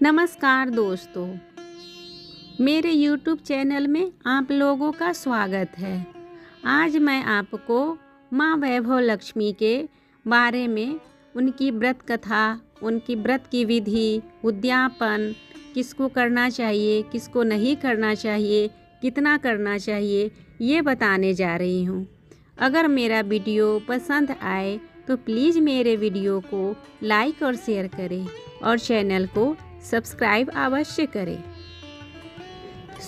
नमस्कार दोस्तों, मेरे YouTube चैनल में आप लोगों का स्वागत है। आज मैं आपको माँ वैभव लक्ष्मी के बारे में उनकी व्रत कथा, उनकी व्रत की विधि, उद्यापन, किसको करना चाहिए, किसको नहीं करना चाहिए, कितना करना चाहिए, ये बताने जा रही हूँ। अगर मेरा वीडियो पसंद आए तो प्लीज़ मेरे वीडियो को लाइक और शेयर करें और चैनल को सब्सक्राइब अवश्य करें।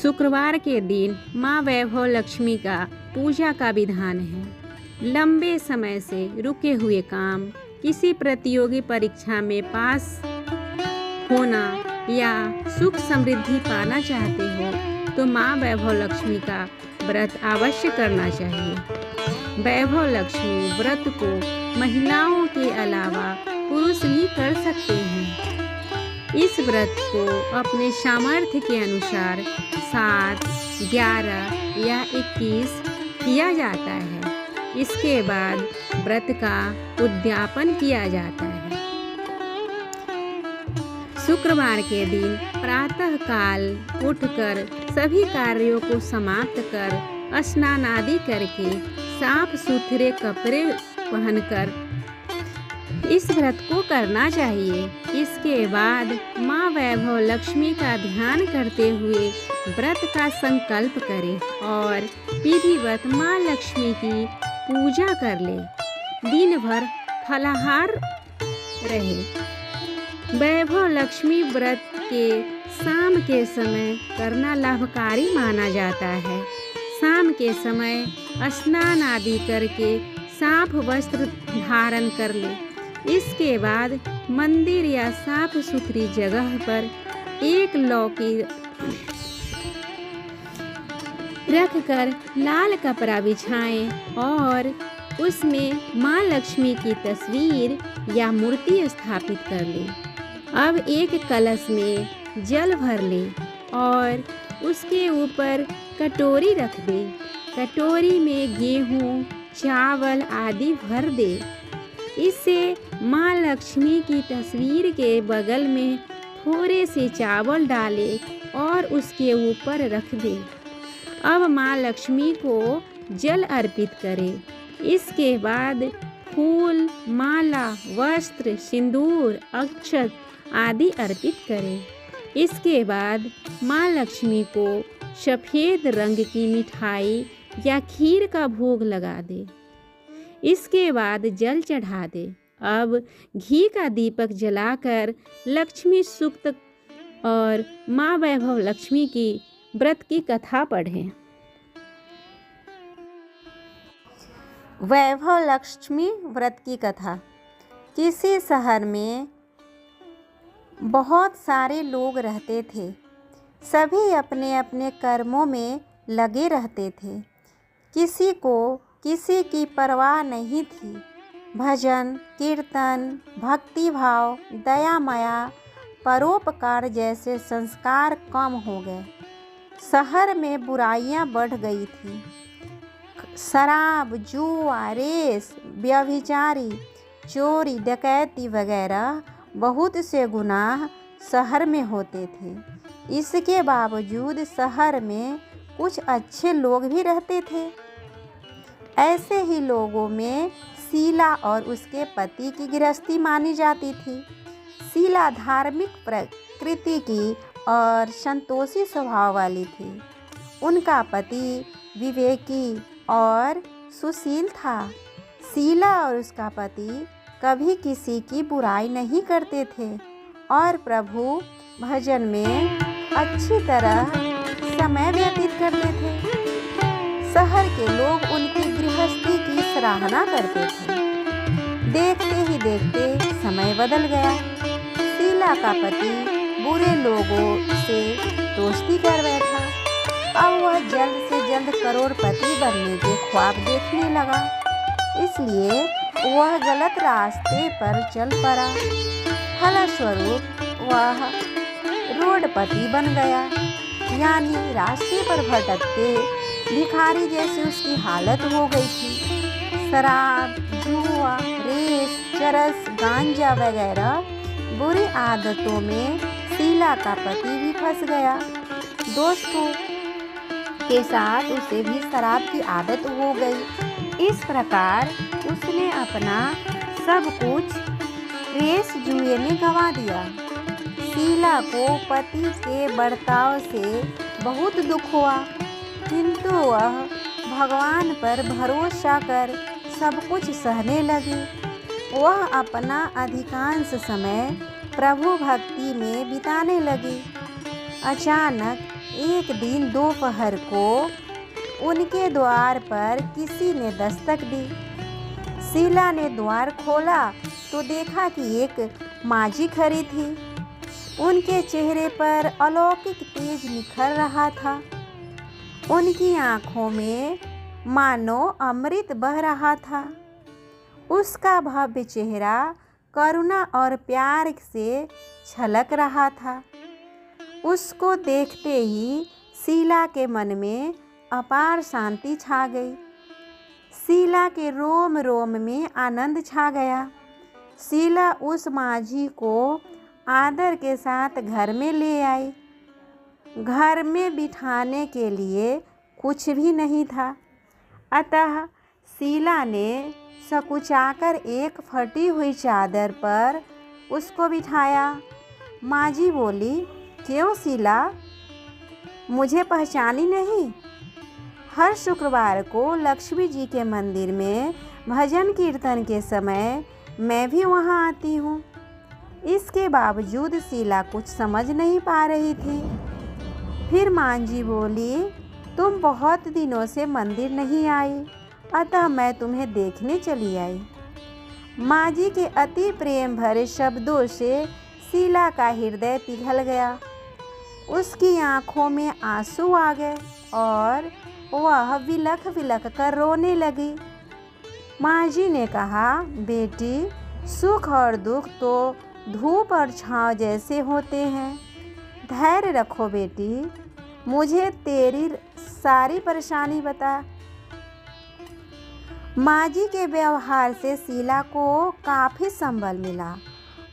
शुक्रवार के दिन माँ वैभव लक्ष्मी का पूजा का विधान है। लंबे समय से रुके हुए काम, किसी प्रतियोगी परीक्षा में पास होना या सुख समृद्धि पाना चाहते हो तो माँ वैभव लक्ष्मी का व्रत अवश्य करना चाहिए। वैभव लक्ष्मी व्रत को महिलाओं के अलावा पुरुष भी कर सकते हैं। इस व्रत को अपने सामर्थ्य के अनुसार 7, 11 या 21 किया जाता है। इसके बाद व्रत का उद्यापन किया जाता है। शुक्रवार के दिन प्रातः काल उठकर सभी कार्यों को समाप्त कर स्नान आदि करके साफ सुथरे कपड़े पहनकर इस व्रत को करना चाहिए। इसके बाद माँ वैभव लक्ष्मी का ध्यान करते हुए व्रत का संकल्प करें और विधिवत माँ लक्ष्मी की पूजा कर ले। दिन भर फलाहार रहे। वैभव लक्ष्मी व्रत के शाम के समय करना लाभकारी माना जाता है। शाम के समय स्नान आदि करके साफ वस्त्र धारण कर ले। इसके बाद मंदिर या साफ सुथरी जगह पर एक लौकी रखकर लाल कपड़ा बिछाएं और उसमें माँ लक्ष्मी की तस्वीर या मूर्ति स्थापित कर लें। अब एक कलश में जल भर लें और उसके ऊपर कटोरी रख दें। कटोरी में गेहूँ, चावल आदि भर दे। इससे माँ लक्ष्मी की तस्वीर के बगल में थोड़े से चावल डालें और उसके ऊपर रख दें। अब माँ लक्ष्मी को जल अर्पित करें। इसके बाद फूल, माला, वस्त्र, सिंदूर, अक्षत आदि अर्पित करें। इसके बाद माँ लक्ष्मी को सफ़ेद रंग की मिठाई या खीर का भोग लगा दे। इसके बाद जल चढ़ा दे। अब घी का दीपक जलाकर लक्ष्मी सूक्त और माँ वैभव लक्ष्मी की व्रत की कथा पढ़ें। वैभव लक्ष्मी व्रत की कथा। किसी शहर में बहुत सारे लोग रहते थे। सभी अपने अपने कर्मों में लगे रहते थे। किसी को किसी की परवाह नहीं थी। भजन, कीर्तन, भक्ति भाव, दया माया, परोपकार जैसे संस्कार कम हो गए। शहर में बुराइयां बढ़ गई थी। शराब, जुआ, रेस, व्यभिचारी, चोरी, डकैती वगैरह बहुत से गुनाह शहर में होते थे। इसके बावजूद शहर में कुछ अच्छे लोग भी रहते थे। ऐसे ही लोगों में शीला और उसके पति की गृहस्थी मानी जाती थी। शीला धार्मिक प्रकृति की और संतोषी स्वभाव वाली थी। उनका पति विवेकी और सुशील था। शीला और उसका पति कभी किसी की बुराई नहीं करते थे और प्रभु भजन में अच्छी तरह समय व्यतीत करते थे। शहर के लोग उनकी गृहस्थी की सराहना करते थे। देखते ही देखते समय बदल गया। शीला का पति बुरे लोगों से दोस्ती कर बैठा। अब वह जल्द से जल्द करोड़पति बनने के ख्वाब देखने लगा। इसलिए वह गलत रास्ते पर चल पड़ा। फलस्वरूप वह रोडपति बन गया, यानी रास्ते पर भटकते भिखारी जैसी उसकी हालत हो गई थी। शराब, जुआ, रेस, चरस, गांजा वगैरह बुरी आदतों में शीला का पति भी फंस गया। दोस्तों के साथ उसे भी शराब की आदत हो गई। इस प्रकार उसने अपना सब कुछ रेस जुए में गंवा दिया। शीला को पति के बर्ताव से बहुत दुख हुआ, किंतु वह भगवान पर भरोसा कर सब कुछ सहने लगी। वह अपना अधिकांश समय प्रभु भक्ति में बिताने लगी। अचानक एक दिन दोपहर को उनके द्वार पर किसी ने दस्तक दी। शीला ने द्वार खोला तो देखा कि एक माझी खड़ी थी। उनके चेहरे पर अलौकिक तेज निखर रहा था। उनकी आंखों में मानो अमृत बह रहा था। उसका भव्य चेहरा करुणा और प्यार से छलक रहा था। उसको देखते ही शीला के मन में अपार शांति छा गई। शीला के रोम रोम में आनंद छा गया। शीला उस माझी को आदर के साथ घर में ले आई। घर में बिठाने के लिए कुछ भी नहीं था, अतः शीला ने सकुचाकर एक फटी हुई चादर पर उसको बिठाया। माझी बोली, क्यों शीला, मुझे पहचानी नहीं? हर शुक्रवार को लक्ष्मी जी के मंदिर में भजन कीर्तन के समय मैं भी वहाँ आती हूँ। इसके बावजूद शीला कुछ समझ नहीं पा रही थी। फिर मांझी बोली, तुम बहुत दिनों से मंदिर नहीं आई, अतः मैं तुम्हें देखने चली आई। मांझी के अति प्रेम भरे शब्दों से शीला का हृदय पिघल गया। उसकी आंखों में आंसू आ गए और वह विलख विलख कर रोने लगी। मांझी ने कहा, बेटी, सुख और दुख तो धूप और छांव जैसे होते हैं। धैर्य रखो बेटी, मुझे तेरी सारी परेशानी बता। मांझी के व्यवहार से शीला को काफ़ी संबल मिला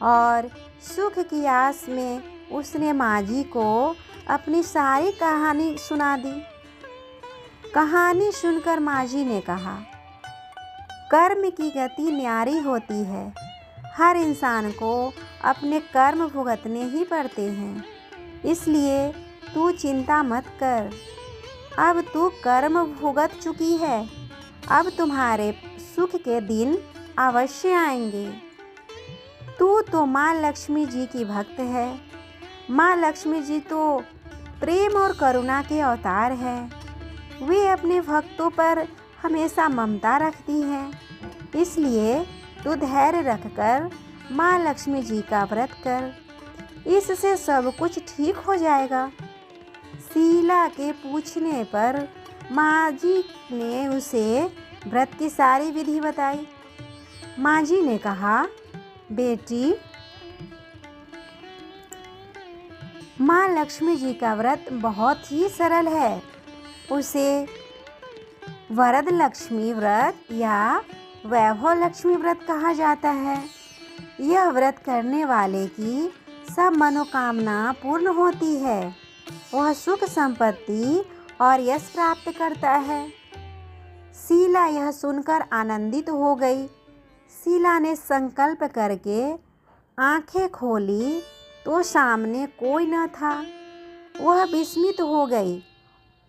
और सुख की आस में उसने मांझी को अपनी सारी कहानी सुना दी। कहानी सुनकर मांझी ने कहा, कर्म की गति न्यारी होती है। हर इंसान को अपने कर्म भुगतने ही पड़ते हैं, इसलिए तू चिंता मत कर। अब तू कर्म भुगत चुकी है, अब तुम्हारे सुख के दिन अवश्य आएंगे। तू तो माँ लक्ष्मी जी की भक्त है। माँ लक्ष्मी जी तो प्रेम और करुणा के अवतार हैं। वे अपने भक्तों पर हमेशा ममता रखती हैं। इसलिए तू धैर्य रखकर माँ लक्ष्मी जी का व्रत कर, इससे सब कुछ ठीक हो जाएगा। शीला के पूछने पर मांझी ने उसे व्रत की सारी विधि बताई। मांझी ने कहा, बेटी, माँ लक्ष्मी जी का व्रत बहुत ही सरल है। उसे वरद लक्ष्मी व्रत या वैभव लक्ष्मी व्रत कहा जाता है। यह व्रत करने वाले की सब मनोकामना पूर्ण होती है। वह सुख संपत्ति और यश प्राप्त करता है। शीला यह सुनकर आनंदित हो गई। शीला ने संकल्प करके आंखें खोली तो सामने कोई न था। वह विस्मित हो गई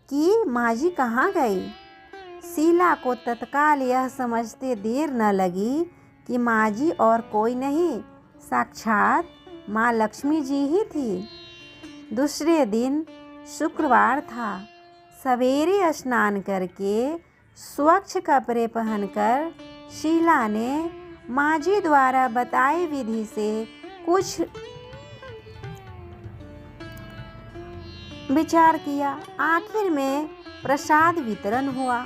कि मांझी कहाँ गई। शीला को तत्काल यह समझते देर न लगी कि मांझी और कोई नहीं, साक्षात माँ लक्ष्मी जी ही थी। दूसरे दिन शुक्रवार था। सवेरे स्नान करके स्वच्छ कपड़े पहनकर शीला ने मांझी द्वारा बताई विधि से कुछ विचार किया। आखिर में प्रसाद वितरण हुआ।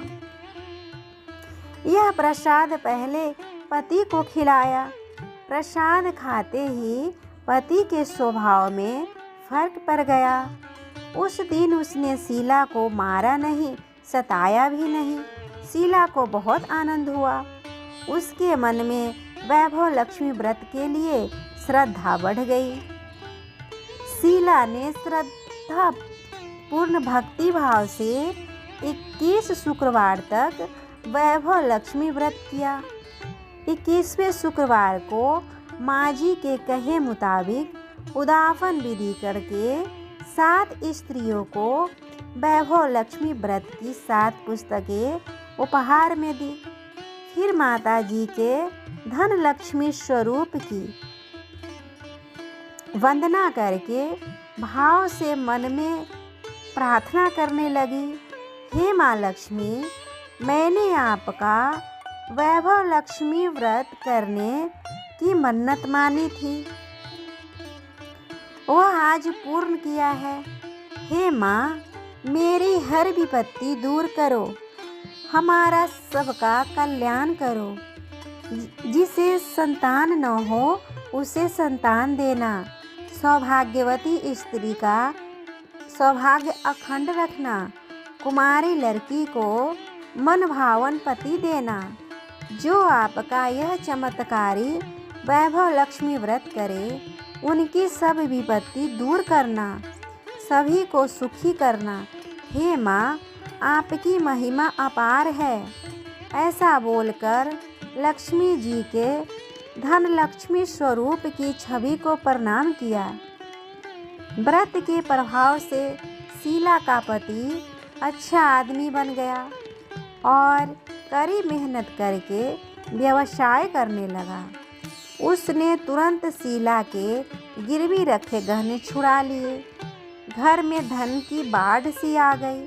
यह प्रसाद पहले पति को खिलाया। प्रसाद खाते ही पति के स्वभाव में फर्क पड़ गया। उस दिन उसने शीला को मारा नहीं, सताया भी नहीं। शीला को बहुत आनंद हुआ। उसके मन में वैभव लक्ष्मी व्रत के लिए श्रद्धा बढ़ गई। शीला ने श्रद्धा पूर्ण भक्ति भाव से 21 शुक्रवार तक वैभव लक्ष्मी व्रत किया। 21वें शुक्रवार को माँ जी के कहे मुताबिक उद्यापन विधि करके 7 स्त्रियों को वैभव लक्ष्मी व्रत की 7 पुस्तकें उपहार में दी। फिर माता जी के धन लक्ष्मी स्वरूप की वंदना करके भाव से मन में प्रार्थना करने लगी, हे माँ लक्ष्मी, मैंने आपका वैभव लक्ष्मी व्रत करने की मन्नत मानी थी, वह आज पूर्ण किया है। हे माँ, मेरी हर विपत्ति दूर करो, हमारा सबका कल्याण करो। जिसे संतान न हो उसे संतान देना, सौभाग्यवती स्त्री का सौभाग्य अखंड रखना, कुमारी लड़की को मन भावन पति देना। जो आपका यह चमत्कारी वैभव लक्ष्मी व्रत करे, उनकी सब विपत्ति दूर करना, सभी को सुखी करना। हे माँ, आपकी महिमा अपार है। ऐसा बोलकर लक्ष्मी जी के धन लक्ष्मी स्वरूप की छवि को प्रणाम किया। व्रत के प्रभाव से शीला का पति अच्छा आदमी बन गया और कड़ी मेहनत करके व्यवसाय करने लगा। उसने तुरंत शीला के गिरवी रखे गहने छुड़ा लिए। घर में धन की बाढ़ सी आ गई।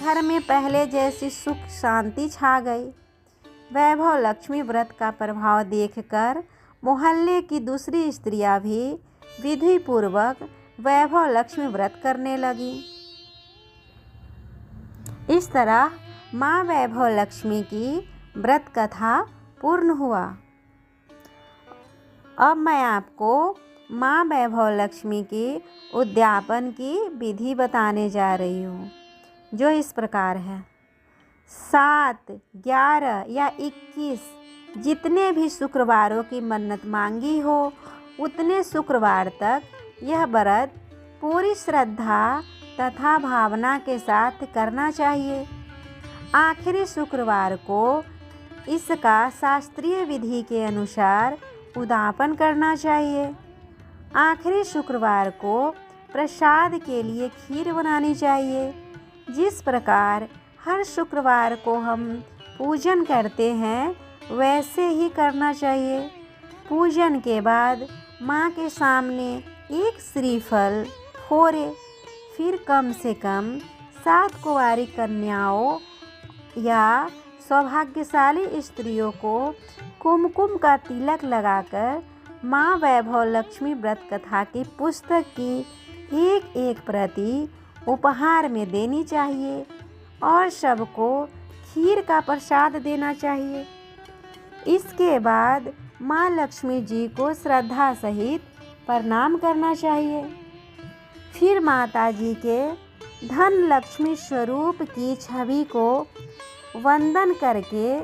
घर में पहले जैसी सुख शांति छा गई। वैभव लक्ष्मी व्रत का प्रभाव देखकर मोहल्ले की दूसरी स्त्रियां भी विधि पूर्वक वैभव लक्ष्मी व्रत करने लगी। इस तरह माँ वैभव लक्ष्मी की व्रत कथा पूर्ण हुआ। अब मैं आपको माँ वैभव लक्ष्मी की उद्यापन की विधि बताने जा रही हूँ, जो इस प्रकार है। 7, 11 या 21 जितने भी शुक्रवारों की मन्नत मांगी हो, उतने शुक्रवार तक यह व्रत पूरी श्रद्धा तथा भावना के साथ करना चाहिए। आखिरी शुक्रवार को इसका शास्त्रीय विधि के अनुसार उद्यापन करना चाहिए। आखिरी शुक्रवार को प्रसाद के लिए खीर बनानी चाहिए। जिस प्रकार हर शुक्रवार को हम पूजन करते हैं, वैसे ही करना चाहिए। पूजन के बाद माँ के सामने एक श्रीफल फोड़े, फिर कम से कम 7 कुंवारी कन्याओं या सौभाग्यशाली स्त्रियों को कुमकुम का तिलक लगाकर माँ वैभव लक्ष्मी व्रत कथा की पुस्तक की एक एक प्रति उपहार में देनी चाहिए और सबको खीर का प्रसाद देना चाहिए। इसके बाद माँ लक्ष्मी जी को श्रद्धा सहित प्रणाम करना चाहिए। फिर माता जी के धन लक्ष्मी स्वरूप की छवि को वंदन करके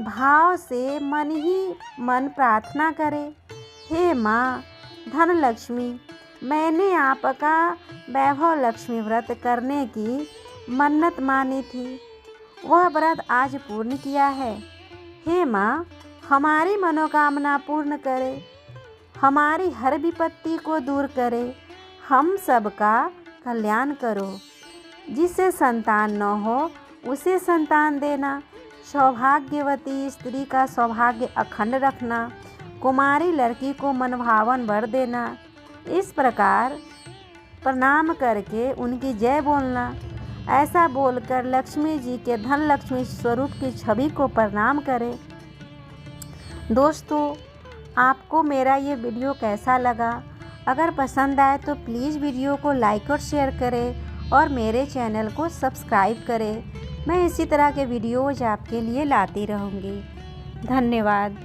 भाव से मन ही मन प्रार्थना करें, हे माँ धन लक्ष्मी, मैंने आपका वैभव लक्ष्मी व्रत करने की मन्नत मानी थी, वह व्रत आज पूर्ण किया है। हे माँ, हमारी मनोकामना पूर्ण करे, हमारी हर विपत्ति को दूर करे, हम सबका कल्याण करो। जिसे संतान न हो उसे संतान देना, सौभाग्यवती स्त्री का सौभाग्य अखंड रखना, कुमारी लड़की को मनभावन वर देना। इस प्रकार प्रणाम करके उनकी जय बोलना। ऐसा बोलकर लक्ष्मी जी के धन लक्ष्मी स्वरूप की छवि को प्रणाम करें। दोस्तों, आपको मेरा ये वीडियो कैसा लगा? अगर पसंद आए तो प्लीज़ वीडियो को लाइक और शेयर करें और मेरे चैनल को सब्सक्राइब करें। मैं इसी तरह के वीडियोज़ आपके लिए लाती रहूँगी। धन्यवाद।